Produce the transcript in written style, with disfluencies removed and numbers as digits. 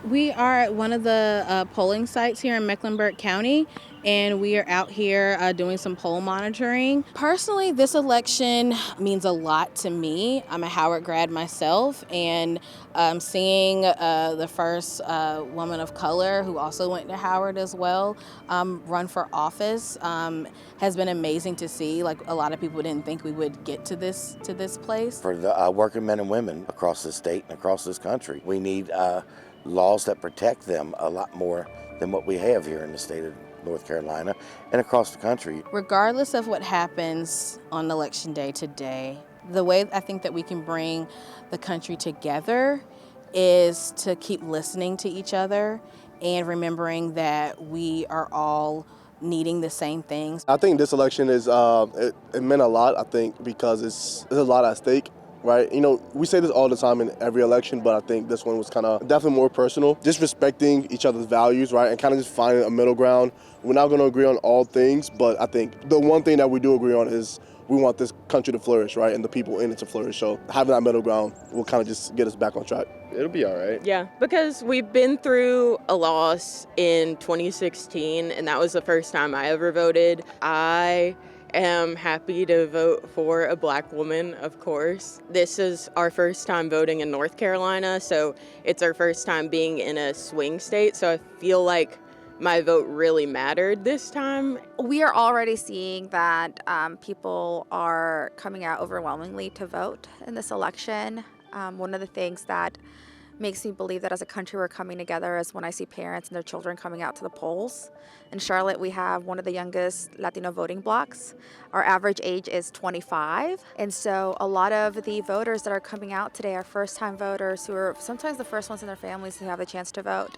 We are at one of the polling sites here in Mecklenburg County, and we are out here doing some poll monitoring. Personally, this election means a lot to me. I'm a Howard grad myself, and seeing the first woman of color who also went to Howard as well run for office has been amazing to see. Like, a lot of people didn't think we would get to this place. For the working men and women across the state and across this country, we need laws that protect them a lot more than what we have here in the state of North Carolina and across the country. Regardless of what happens on election day today, the way I think that we can bring the country together is to keep listening to each other and remembering that we are all needing the same things. I think this election it meant a lot, I think, because there's a lot at stake. Right, we say this all the time in every election, but I think this one was kind of definitely more personal. Just respecting each other's values, right, and kind of just finding a middle ground. We're not going to agree on all things, but I think the one thing that we do agree on is we want this country to flourish, right, and the people in it to flourish. So having that middle ground will kind of just get us back on track. It'll be all right. Yeah, because we've been through a loss in 2016, and that was the first time I ever voted. I am happy to vote for a Black woman, of course. This is our first time voting in North Carolina, so it's our first time being in a swing state, so I feel like my vote really mattered this time. We are already seeing that people are coming out overwhelmingly to vote in this election. One of the things that makes me believe that as a country we're coming together is when I see parents and their children coming out to the polls. In Charlotte, we have one of the youngest Latino voting blocks. Our average age is 25. And so a lot of the voters that are coming out today are first-time voters who are sometimes the first ones in their families to have the chance to vote.